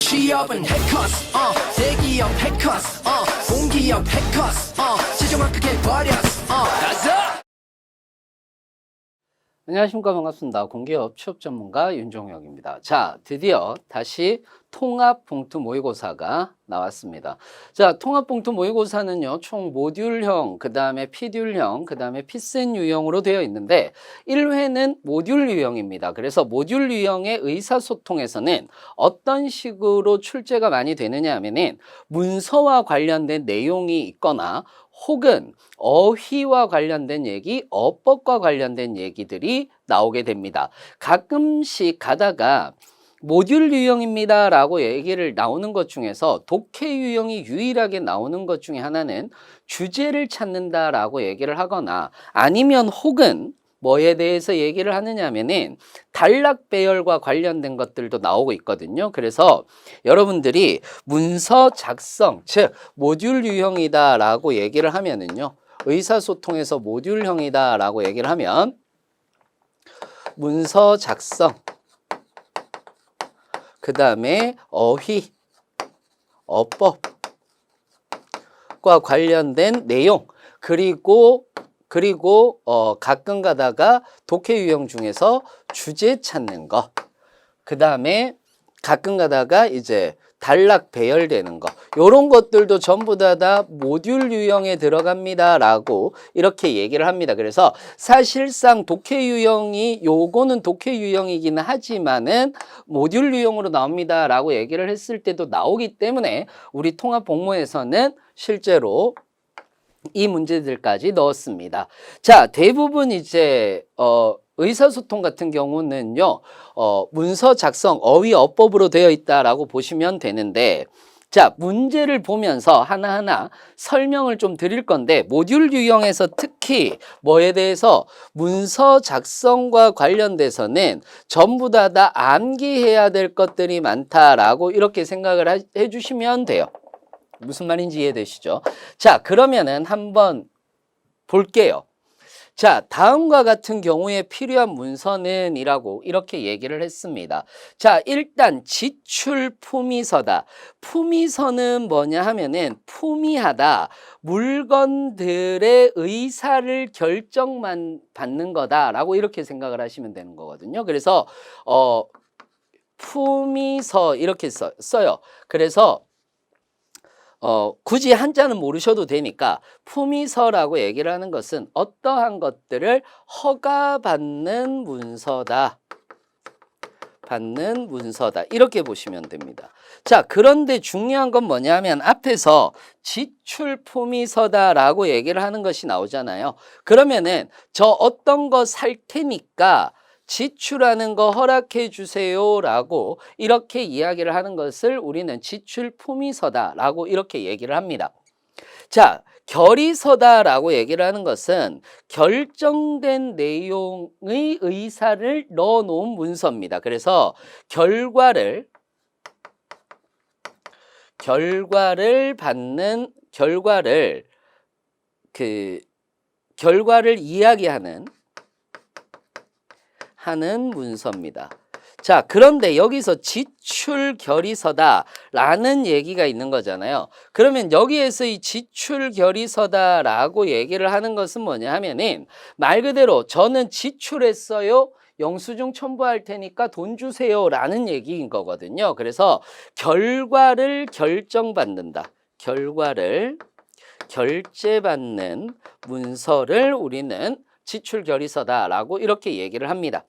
취업은 해커스 대기업 해커스 공기업 해커스 최종을 크게 버렸어 가자. 안녕하십니까. 반갑습니다. 공기업 취업 전문가 윤종혁입니다. 자, 드디어 다시 통합 봉투 모의고사가 나왔습니다. 자, 통합 봉투 모의고사는요, 총 모듈형, 그 다음에 피듈형, 그 다음에 피센 유형으로 되어 있는데 1회는 모듈 유형입니다. 그래서 모듈 유형의 의사소통에서는 어떤 식으로 출제가 많이 되느냐 하면은 문서와 관련된 내용이 있거나 혹은 어휘와 관련된 얘기, 어법과 관련된 얘기들이 나오게 됩니다. 가끔씩 가다가 모듈 유형입니다 라고 얘기를 나오는 것 중에서 독해 유형이 유일하게 나오는 것 중에 하나는 주제를 찾는다 라고 얘기를 하거나 아니면 혹은 뭐에 대해서 얘기를 하느냐 하면은 단락 배열과 관련된 것들도 나오고 있거든요. 그래서 여러분들이 문서 작성, 즉 모듈 유형이다 라고 얘기를 하면은요, 의사소통에서 모듈형이다 라고 얘기를 하면 문서 작성, 그 다음에 어휘, 어법과 관련된 내용, 그리고 가끔 가다가 독해 유형 중에서 주제 찾는 거, 그 다음에 가끔 가다가 이제 단락 배열되는 거, 요런 것들도 전부 다 모듈 유형에 들어갑니다 라고 이렇게 얘기를 합니다. 그래서 사실상 독해 유형이, 요거는 독해 유형이긴 하지만은 모듈 유형으로 나옵니다 라고 얘기를 했을 때도 나오기 때문에 우리 통합 복무에서는 실제로 이 문제들까지 넣었습니다. 자, 대부분 이제 의사소통 같은 경우는요, 문서 작성, 어휘, 어법으로 되어 있다라고 보시면 되는데, 자, 문제를 보면서 하나하나 설명을 좀 드릴 건데, 모듈 유형에서 특히 뭐에 대해서 문서 작성과 관련돼서는 전부 다 암기해야 될 것들이 많다라고 이렇게 생각을 해주시면 돼요. 무슨 말인지 이해되시죠? 자, 그러면은 한번 볼게요. 자, 다음과 같은 경우에 필요한 문서는 이라고 이렇게 얘기를 했습니다. 자, 일단 지출 품위서다. 품위서는 뭐냐 하면은 품위하다, 물건들의 의사를 결정만 받는 거다라고 이렇게 생각을 하시면 되는 거거든요. 그래서 품위서 이렇게 써요. 그래서 굳이 한자는 모르셔도 되니까 품위서라고 얘기를 하는 것은 어떠한 것들을 허가받는 문서다. 받는 문서다. 이렇게 보시면 됩니다. 자, 그런데 중요한 건 뭐냐면 앞에서 지출 품위서다라고 얘기를 하는 것이 나오잖아요. 그러면은 저 어떤 거 살 테니까 지출하는 거 허락해 주세요 라고 이렇게 이야기를 하는 것을 우리는 지출 품위서다 라고 이렇게 얘기를 합니다. 자, 결의서다 라고 얘기를 하는 것은 결정된 내용의 의사를 넣어 놓은 문서입니다. 그래서 결과를 이야기하는 문서입니다. 자, 그런데 여기서 지출 결의서다 라는 얘기가 있는 거잖아요. 그러면 여기에서 이 지출 결의서다 라고 얘기를 하는 것은 뭐냐 하면은 말 그대로 저는 지출했어요, 영수증 첨부할 테니까 돈 주세요 라는 얘기인 거거든요. 그래서 결과를 결정받는다, 결과를 결제받는 문서를 우리는 지출 결의서다 라고 이렇게 얘기를 합니다.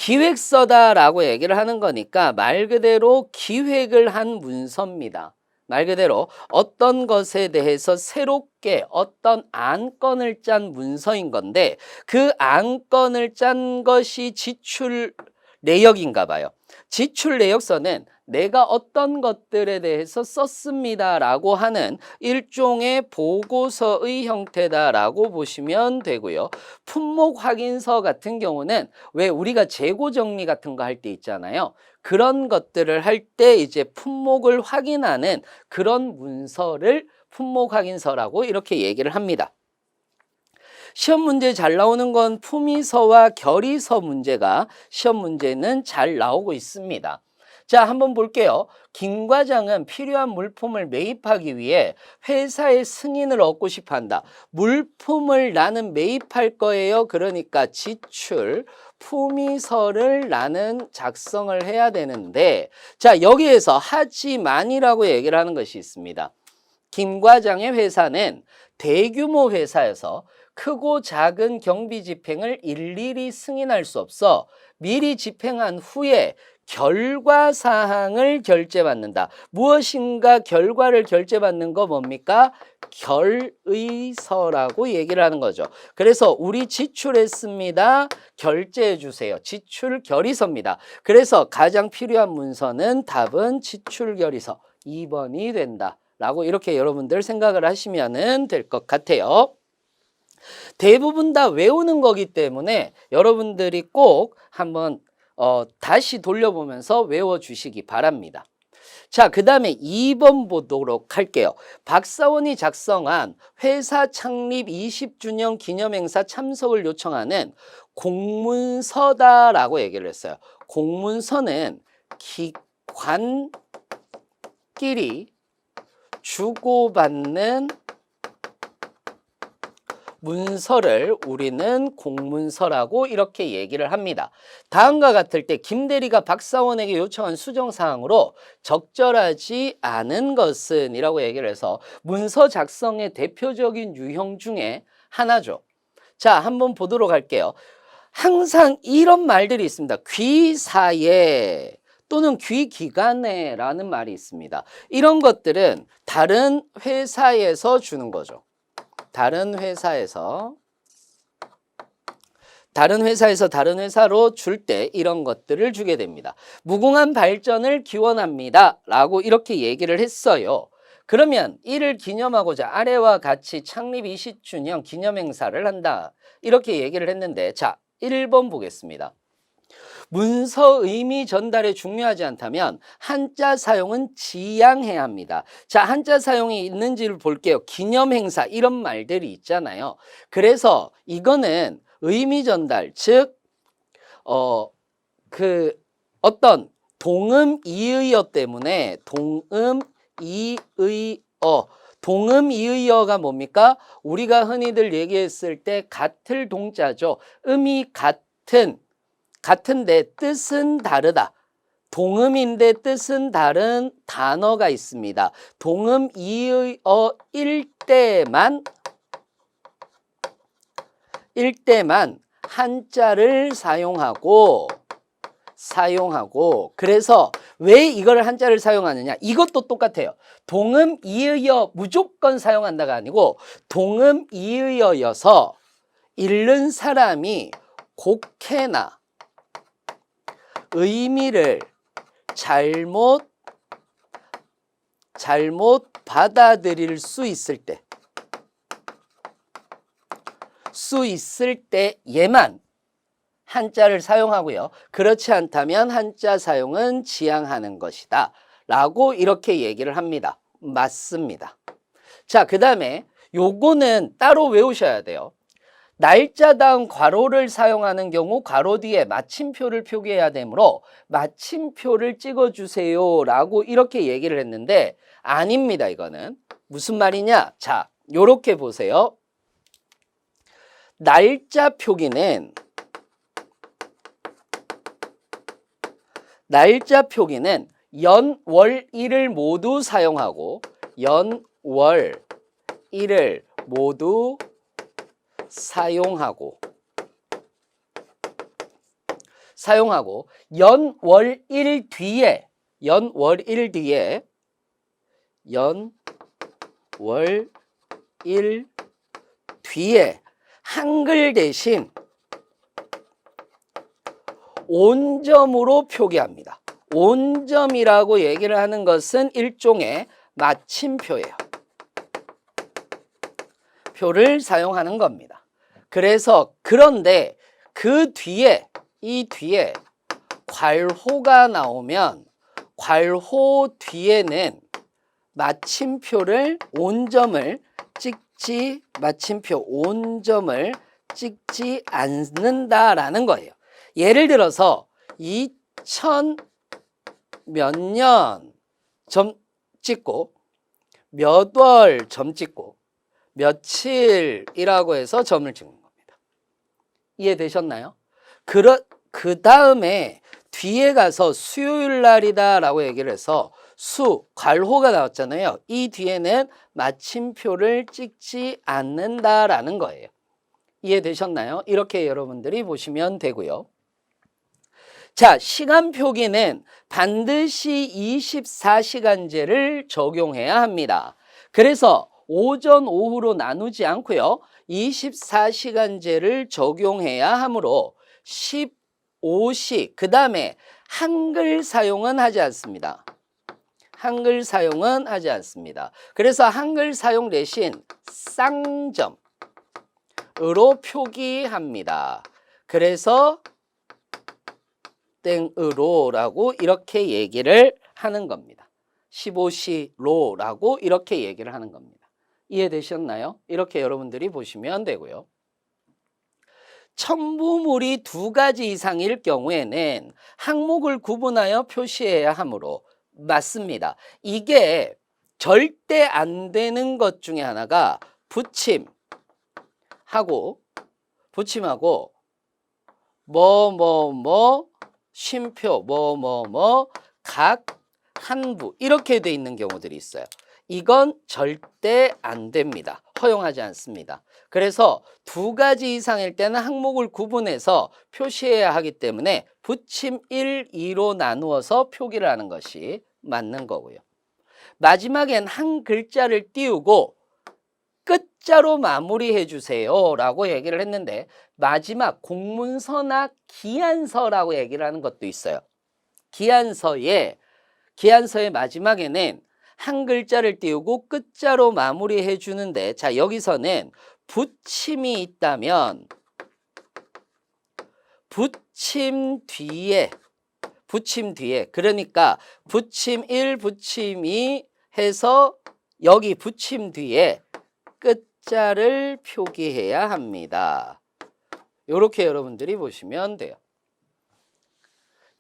기획서다라고 얘기를 하는 거니까 말 그대로 기획을 한 문서입니다. 말 그대로 어떤 것에 대해서 새롭게 어떤 안건을 짠 문서인 건데 그 안건을 짠 것이 지출 내역인가 봐요. 지출 내역서는 내가 어떤 것들에 대해서 썼습니다라고 하는 일종의 보고서의 형태다라고 보시면 되고요. 품목 확인서 같은 경우는 왜 우리가 재고 정리 같은 거 할 때 있잖아요. 그런 것들을 할 때 이제 품목을 확인하는 그런 문서를 품목 확인서라고 이렇게 얘기를 합니다. 시험 문제 잘 나오는 건 품위서와 결의서 문제가 시험 문제는 잘 나오고 있습니다. 자, 한번 볼게요. 김 과장은 필요한 물품을 매입하기 위해 회사의 승인을 얻고 싶어 한다. 물품을 나는 매입할 거예요. 그러니까 지출 품위서를 나는 작성을 해야 되는데, 자, 여기에서 하지만이라고 얘기를 하는 것이 있습니다. 김 과장의 회사는 대규모 회사여서 크고 작은 경비 집행을 일일이 승인할 수 없어 미리 집행한 후에 결과사항을 결제받는다. 무엇인가 결과를 결제받는 거 뭡니까? 결의서라고 얘기를 하는 거죠. 그래서 우리 지출했습니다. 결제해 주세요. 지출 결의서입니다. 그래서 가장 필요한 문서는 답은 지출 결의서 2번이 된다. 라고 이렇게 여러분들 생각을 하시면 될 것 같아요. 대부분 다 외우는 거기 때문에 여러분들이 꼭 한번 다시 돌려보면서 외워주시기 바랍니다. 자, 그 다음에 2번 보도록 할게요. 박사원이 작성한 회사 창립 20주년 기념행사 참석을 요청하는 공문서다라고 얘기를 했어요. 공문서는 기관끼리 주고받는 문서를 우리는 공문서라고 이렇게 얘기를 합니다. 다음과 같을 때 김대리가 박사원에게 요청한 수정사항으로 적절하지 않은 것은 이라고 얘기를 해서 문서 작성의 대표적인 유형 중에 하나죠. 자, 한번 보도록 할게요. 항상 이런 말들이 있습니다. 귀사에 또는 귀기간에 라는 말이 있습니다. 이런 것들은 다른 회사에서 주는 거죠. 다른 회사에서 다른 회사로 줄 때 이런 것들을 주게 됩니다. 무궁한 발전을 기원합니다 라고 이렇게 얘기를 했어요. 그러면 이를 기념하고자 아래와 같이 창립 20주년 기념행사를 한다 이렇게 얘기를 했는데, 자, 1번 보겠습니다. 문서 의미 전달에 중요하지 않다면 한자 사용은 지양해야 합니다. 자, 한자 사용이 있는지를 볼게요. 기념행사 이런 말들이 있잖아요. 그래서 이거는 의미 전달, 즉 어떤 동음 이의어 때문에 동음 이의어가 뭡니까? 우리가 흔히들 얘기했을 때 같을 동자죠. 음이 같은데 뜻은 다르다. 동음인데 뜻은 다른 단어가 있습니다. 동음 이의어일 때만 한자를 사용하고 그래서 왜 이걸 한자를 사용하느냐? 이것도 똑같아요. 동음 이의어 무조건 사용한다가 아니고 동음 이의어여서 읽는 사람이 곡해나 의미를 잘못 받아들일 수 있을 때에만 한자를 사용하고요. 그렇지 않다면 한자 사용은 지양하는 것이다 라고 이렇게 얘기를 합니다. 맞습니다. 자, 그 다음에 요거는 따로 외우셔야 돼요. 날짜 다음 괄호를 사용하는 경우 괄호 뒤에 마침표를 표기해야 되므로 마침표를 찍어주세요 라고 이렇게 얘기를 했는데 아닙니다. 이거는 무슨 말이냐? 자, 요렇게 보세요. 날짜 표기는 연, 월, 일을 모두 사용하고 연, 월, 일 뒤에 한글 대신 온점으로 표기합니다. 온점이라고 얘기를 하는 것은 일종의 마침표예요. 표를 사용하는 겁니다. 그런데 이 뒤에 괄호가 나오면 괄호 뒤에는 온점을 찍지 않는다라는 거예요. 예를 들어서 몇 년 점 찍고 몇 월 점 찍고 며칠이라고 해서 점을 찍는 겁니다. 이해되셨나요? 그 다음에 뒤에 가서 수요일 날이다 라고 얘기를 해서 괄호가 나왔잖아요. 이 뒤에는 마침표를 찍지 않는다라는 거예요. 이해되셨나요? 이렇게 여러분들이 보시면 되고요. 자, 시간 표기는 반드시 24시간제를 적용해야 합니다. 그래서 오전, 오후로 나누지 않고요. 24시간제를 적용해야 하므로 15시, 그 다음에 한글 사용은 하지 않습니다. 한글 사용은 하지 않습니다. 그래서 한글 사용 대신 쌍점으로 표기합니다. 그래서 땡으로라고 이렇게 얘기를 하는 겁니다. 15시로라고 이렇게 얘기를 하는 겁니다. 이해되셨나요? 이렇게 여러분들이 보시면 되고요. 첨부물이 2가지 이상일 경우에는 항목을 구분하여 표시해야 하므로 맞습니다. 이게 절대 안 되는 것 중에 하나가 붙임하고 쉼표 각 한부 이렇게 돼 있는 경우들이 있어요. 이건 절대 안 됩니다. 허용하지 않습니다. 그래서 2가지 이상일 때는 항목을 구분해서 표시해야 하기 때문에 붙임 1, 2로 나누어서 표기를 하는 것이 맞는 거고요. 마지막엔 한 글자를 띄우고 끝자로 마무리해 주세요 라고 얘기를 했는데 마지막 공문서나 기한서라고 얘기를 하는 것도 있어요. 기한서의 마지막에는 한 글자를 띄우고 끝자로 마무리해 주는데 자 여기서는 붙임이 있다면 붙임 뒤에 그러니까 붙임 1, 붙임 2 해서 여기 붙임 뒤에 끝자를 표기해야 합니다. 이렇게 여러분들이 보시면 돼요.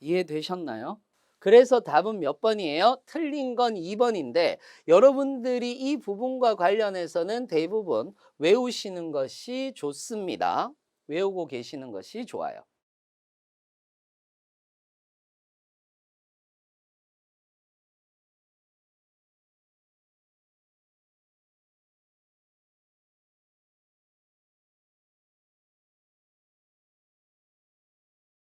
이해되셨나요? 그래서 답은 몇 번이에요? 틀린 건 2번인데 여러분들이 이 부분과 관련해서는 대부분 외우시는 것이 좋습니다. 외우고 계시는 것이 좋아요.